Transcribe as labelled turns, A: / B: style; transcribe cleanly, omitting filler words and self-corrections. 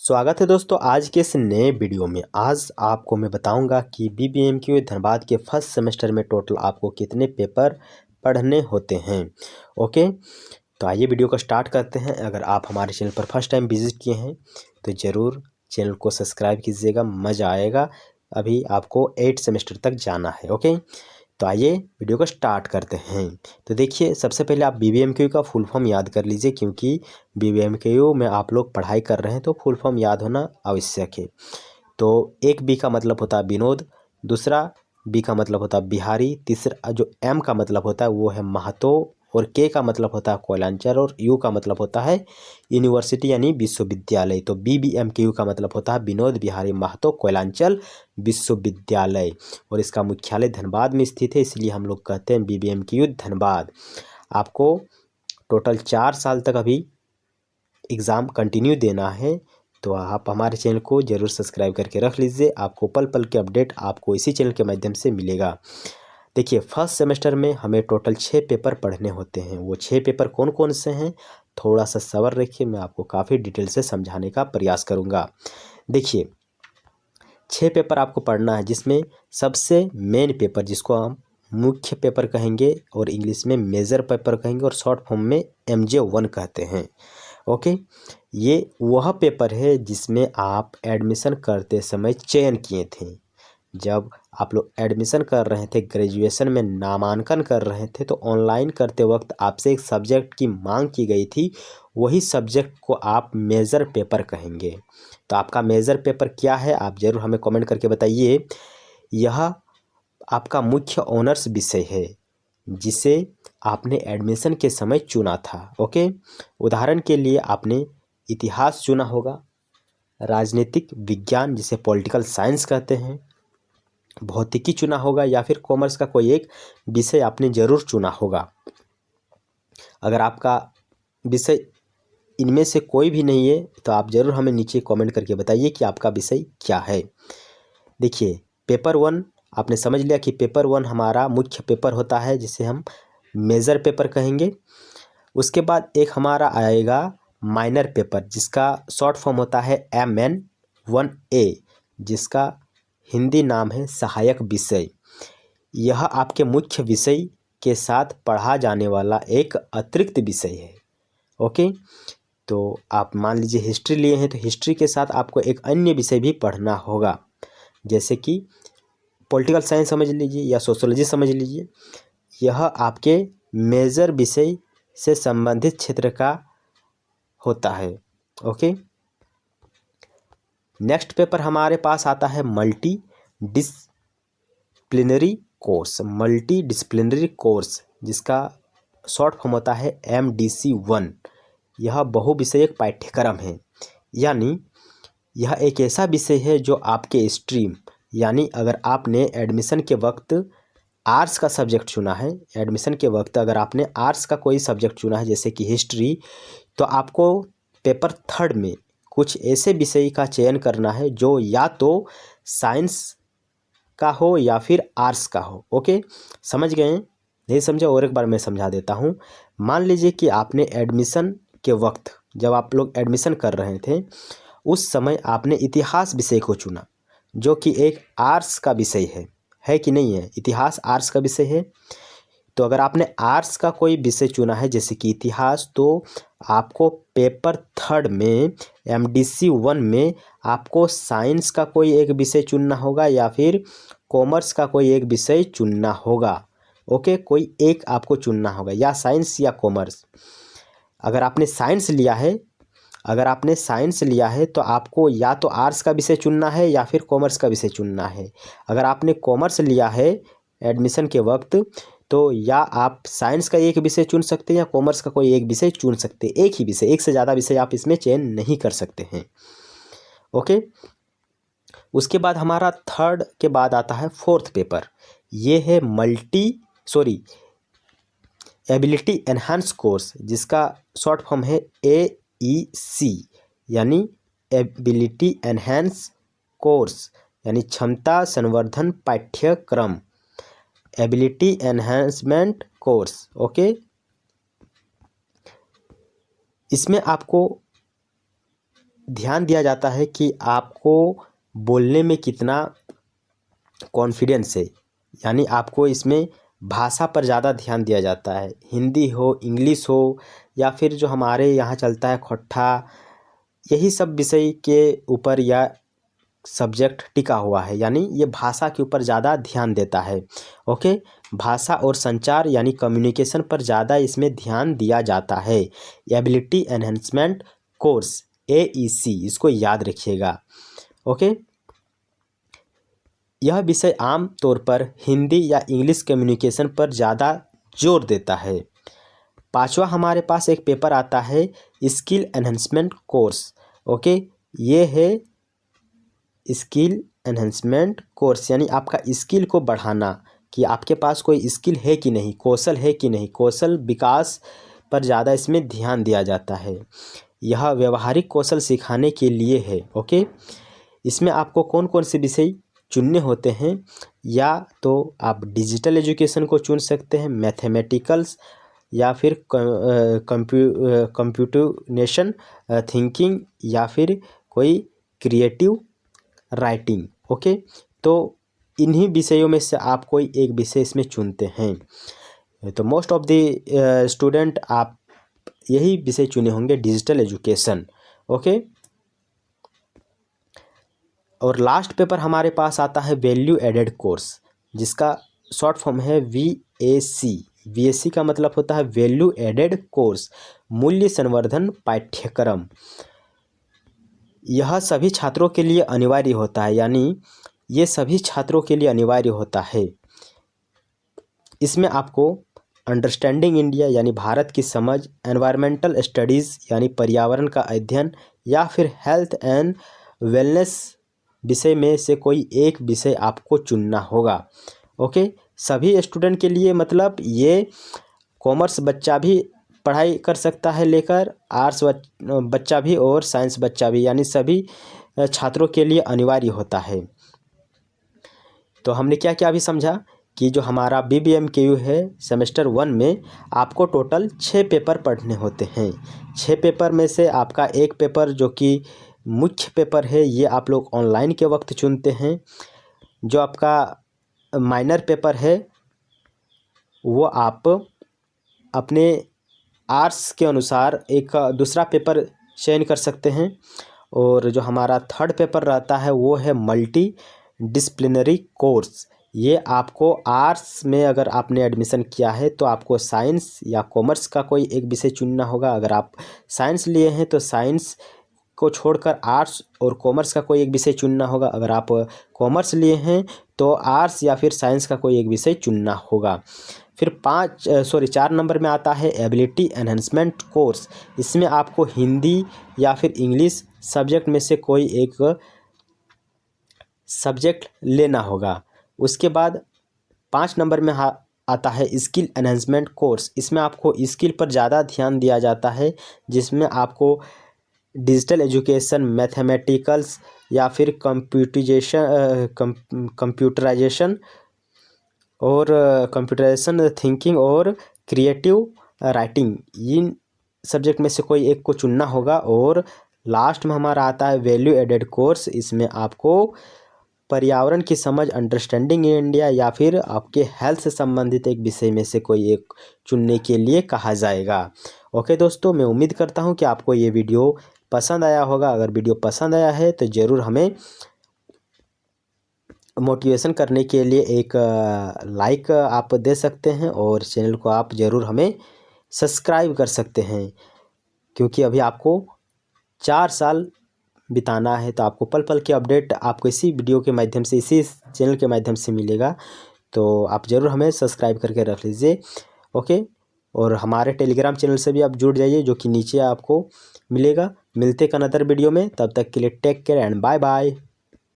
A: स्वागत है दोस्तों आज के इस नए वीडियो में। आज आपको मैं बताऊंगा कि बीबीएमक्यू धनबाद के फर्स्ट सेमेस्टर में टोटल आपको कितने पेपर पढ़ने होते हैं। ओके, तो आइए वीडियो को स्टार्ट करते हैं। अगर आप हमारे चैनल पर फर्स्ट टाइम विजिट किए हैं तो ज़रूर चैनल को सब्सक्राइब कीजिएगा, मज़ा आएगा। अभी आपको 8 सेमेस्टर तक जाना है। ओके, तो आइए वीडियो को स्टार्ट करते हैं। तो देखिए, सबसे पहले आप बीबीएमक्यू का फुल फॉर्म याद कर लीजिए, क्योंकि बीबीएमक्यू में आप लोग पढ़ाई कर रहे हैं तो फुल फॉर्म याद होना आवश्यक है। तो एक बी का मतलब होता है विनोद, दूसरा बी का मतलब होता है बिहारी, तीसरा जो एम का मतलब होता है वो है महतो, और के का मतलब होता है कोयलांचल, और यू का मतलब होता है यूनिवर्सिटी यानी विश्वविद्यालय। तो बीबीएमक्यू का मतलब होता है विनोद बिहारी महतो कोयलांचल विश्वविद्यालय, और इसका मुख्यालय धनबाद में स्थित है, इसलिए हम लोग कहते हैं बीबीएमक्यू धनबाद। आपको टोटल 4 साल तक अभी एग्ज़ाम कंटिन्यू देना है, तो आप हमारे चैनल को ज़रूर सब्सक्राइब करके रख लीजिए। आपको पल पल के अपडेट आपको इसी चैनल के माध्यम से मिलेगा। देखिए, फर्स्ट सेमेस्टर में हमें टोटल 6 पेपर पढ़ने होते हैं। वो 6 पेपर कौन कौन से हैं, थोड़ा सा सब्र रखिए, मैं आपको काफ़ी डिटेल से समझाने का प्रयास करूँगा। देखिए, 6 पेपर आपको पढ़ना है, जिसमें सबसे मेन पेपर जिसको हम मुख्य पेपर कहेंगे और इंग्लिश में मेजर पेपर कहेंगे और शॉर्ट फॉर्म में MJ1 कहते हैं। ओके, ये वह पेपर है जिसमें आप एडमिशन करते समय चयन किए थे। जब आप लोग एडमिशन कर रहे थे, ग्रेजुएशन में नामांकन कर रहे थे, तो ऑनलाइन करते वक्त आपसे एक सब्जेक्ट की मांग की गई थी, वही सब्जेक्ट को आप मेजर पेपर कहेंगे। तो आपका मेजर पेपर क्या है, आप ज़रूर हमें कमेंट करके बताइए। यह आपका मुख्य ऑनर्स विषय है जिसे आपने एडमिशन के समय चुना था। ओके, उदाहरण के लिए आपने इतिहास चुना होगा, राजनीतिक विज्ञान जिसे पॉलिटिकल साइंस कहते हैं, भौतिकी चुना होगा, या फिर कॉमर्स का कोई एक विषय आपने ज़रूर चुना होगा। अगर आपका विषय इनमें से कोई भी नहीं है तो आप ज़रूर हमें नीचे कमेंट करके बताइए कि आपका विषय क्या है। देखिए, पेपर 1 आपने समझ लिया कि पेपर 1 हमारा मुख्य पेपर होता है जिसे हम मेजर पेपर कहेंगे। उसके बाद एक हमारा आएगा माइनर पेपर, जिसका शॉर्ट फॉर्म होता है MN1A, जिसका हिंदी नाम है सहायक विषय। यह आपके मुख्य विषय के साथ पढ़ा जाने वाला एक अतिरिक्त विषय है। ओके, तो आप मान लीजिए हिस्ट्री लिए हैं तो हिस्ट्री के साथ आपको एक अन्य विषय भी पढ़ना होगा, जैसे कि पॉलिटिकल साइंस समझ लीजिए या सोशोलॉजी समझ लीजिए। यह आपके मेजर विषय से संबंधित क्षेत्र का होता है। ओके, नेक्स्ट पेपर हमारे पास आता है मल्टी डिसिप्लिनरी कोर्स, जिसका शॉर्ट फॉर्म होता है MDC1। यह बहुविषयक पाठ्यक्रम है, यानी यह एक ऐसा विषय है जो आपके स्ट्रीम, यानी अगर आपने एडमिशन के वक्त आर्ट्स का सब्जेक्ट चुना है, एडमिशन के वक्त अगर आपने आर्ट्स का कोई सब्जेक्ट चुना है जैसे कि हिस्ट्री, तो आपको पेपर 3 में कुछ ऐसे विषय का चयन करना है जो या तो साइंस का हो या फिर आर्ट्स का हो। ओके, समझ गए? नहीं समझे और एक बार मैं समझा देता हूँ। मान लीजिए कि आपने एडमिशन के वक्त, जब आप लोग एडमिशन कर रहे थे, उस समय आपने इतिहास विषय को चुना, जो कि एक आर्ट्स का विषय है कि नहीं है? इतिहास आर्ट्स का विषय है। तो अगर आपने आर्ट्स का कोई विषय चुना है जैसे कि इतिहास, तो आपको पेपर 3 में MDC1 में आपको साइंस का कोई एक विषय चुनना होगा या फिर कॉमर्स का कोई एक विषय चुनना होगा। ओके, कोई एक आपको चुनना होगा, या साइंस या कॉमर्स। अगर आपने साइंस लिया है तो आपको या तो आर्ट्स का विषय चुनना है या फिर कॉमर्स का विषय चुनना है। अगर आपने कॉमर्स लिया है एडमिशन के वक्त, तो या आप साइंस का एक विषय चुन सकते हैं या कॉमर्स का कोई एक विषय चुन सकते हैं। एक ही विषय, एक से ज़्यादा विषय आप इसमें चयन नहीं कर सकते हैं। ओके, उसके बाद हमारा 3 के बाद आता है 4th पेपर। ये है एबिलिटी एनहांस कोर्स, जिसका शॉर्ट फॉर्म है AEC, यानी एबिलिटी एनहांस कोर्स, यानी क्षमता संवर्धन पाठ्यक्रम, एबिलिटी एनहांसमेंट कोर्स। ओके, इसमें आपको ध्यान दिया जाता है कि आपको बोलने में कितना कॉन्फिडेंस है, यानी आपको इसमें भाषा पर ज़्यादा ध्यान दिया जाता है। हिंदी हो, इंग्लिश हो, या फिर जो हमारे यहाँ चलता है खोट्ठा, यही सब विषय के ऊपर या सब्जेक्ट टिका हुआ है, यानी ये भाषा के ऊपर ज़्यादा ध्यान देता है। ओके, भाषा और संचार यानी कम्युनिकेशन पर ज़्यादा इसमें ध्यान दिया जाता है। एबिलिटी एनहेंसमेंट कोर्स AEC, इसको याद रखिएगा। ओके, यह विषय आम तौर पर हिंदी या इंग्लिश कम्युनिकेशन पर ज़्यादा जोर देता है। पांचवा हमारे पास एक पेपर आता है स्किल एनहेंसमेंट कोर्स। ओके, ये है स्किल एनहेंसमेंट कोर्स, यानी आपका स्किल को बढ़ाना, कि आपके पास कोई स्किल है कि नहीं, कौशल है कि नहीं, कौशल विकास पर ज़्यादा इसमें ध्यान दिया जाता है। यह व्यवहारिक कौशल सिखाने के लिए है। ओके, इसमें आपको कौन कौन से विषय चुनने होते हैं, या तो आप डिजिटल एजुकेशन को चुन सकते हैं, मैथमेटिकल्स, या फिर कंप्यूटेशनल थिंकिंग, या फिर कोई क्रिएटिव राइटिंग। ओके, तो इन्हीं विषयों में से आप कोई एक विषय इसमें चुनते हैं। तो मोस्ट ऑफ द स्टूडेंट आप यही विषय चुने होंगे, डिजिटल एजुकेशन। ओके, और लास्ट पेपर हमारे पास आता है वैल्यू एडेड कोर्स, जिसका शॉर्ट फॉर्म है VAC। VAC का मतलब होता है वैल्यू एडेड कोर्स, मूल्य संवर्धन पाठ्यक्रम। यह सभी छात्रों के लिए अनिवार्य होता है, यानी ये सभी छात्रों के लिए अनिवार्य होता है। इसमें आपको अंडरस्टैंडिंग इंडिया यानी भारत की समझ, एनवायरमेंटल स्टडीज़ यानी पर्यावरण का अध्ययन, या फिर हेल्थ एंड वेलनेस विषय में से कोई एक विषय आपको चुनना होगा। ओके, सभी स्टूडेंट के लिए, मतलब ये कॉमर्स बच्चा भी पढ़ाई कर सकता है लेकर, आर्ट्स बच्चा भी और साइंस बच्चा भी, यानी सभी छात्रों के लिए अनिवार्य होता है। तो हमने क्या क्या अभी समझा कि जो हमारा BBMKU है सेमेस्टर 1 में आपको टोटल 6 पेपर पढ़ने होते हैं। 6 पेपर में से आपका एक पेपर जो कि मुख्य पेपर है, ये आप लोग ऑनलाइन के वक्त चुनते हैं। जो आपका माइनर पेपर है वो आप अपने आर्ट्स के अनुसार एक दूसरा पेपर चयन कर सकते हैं। और जो हमारा थर्ड पेपर रहता है वो है मल्टी डिसिप्लिनरी कोर्स। ये आपको आर्ट्स में अगर आपने एडमिशन किया है तो आपको साइंस या कॉमर्स का कोई एक विषय चुनना होगा। अगर आप साइंस लिए हैं तो साइंस को छोड़कर आर्ट्स और कॉमर्स का कोई एक विषय चुनना होगा। अगर आप कॉमर्स लिए हैं तो आर्ट्स या फिर साइंस का कोई एक विषय चुनना होगा। फिर 4 नंबर में आता है एबिलिटी एनहेंसमेंट कोर्स। इसमें आपको हिंदी या फिर इंग्लिश सब्जेक्ट में से कोई एक सब्जेक्ट लेना होगा। उसके बाद 5 नंबर में आता है स्किल एनहेंसमेंट कोर्स। इसमें आपको स्किल पर ज़्यादा ध्यान दिया जाता है, जिसमें आपको डिजिटल एजुकेशन, मैथमेटिकल्स, या फिर कंप्यूटराइजेशन थिंकिंग और क्रिएटिव राइटिंग, इन सब्जेक्ट में से कोई एक को चुनना होगा। और लास्ट में हमारा आता है वैल्यू एडेड कोर्स। इसमें आपको पर्यावरण की समझ, अंडरस्टैंडिंग इंडिया, या फिर आपके हेल्थ से संबंधित एक विषय में से कोई एक चुनने के लिए कहा जाएगा। ओके दोस्तों, मैं उम्मीद करता हूँ कि आपको ये वीडियो पसंद आया होगा। अगर वीडियो पसंद आया है तो ज़रूर हमें मोटिवेशन करने के लिए एक लाइक आप दे सकते हैं, और चैनल को आप ज़रूर हमें सब्सक्राइब कर सकते हैं, क्योंकि अभी आपको 4 साल बिताना है। तो आपको पल पल के अपडेट आपको इसी वीडियो के माध्यम से, इसी चैनल के माध्यम से मिलेगा। तो आप ज़रूर हमें सब्सक्राइब करके रख लीजिए। ओके, और हमारे टेलीग्राम चैनल से भी आप जुड़ जाइए, जो कि नीचे आपको मिलेगा। मिलते हैं अनदर वीडियो में, तब तक के लिए take care and bye bye.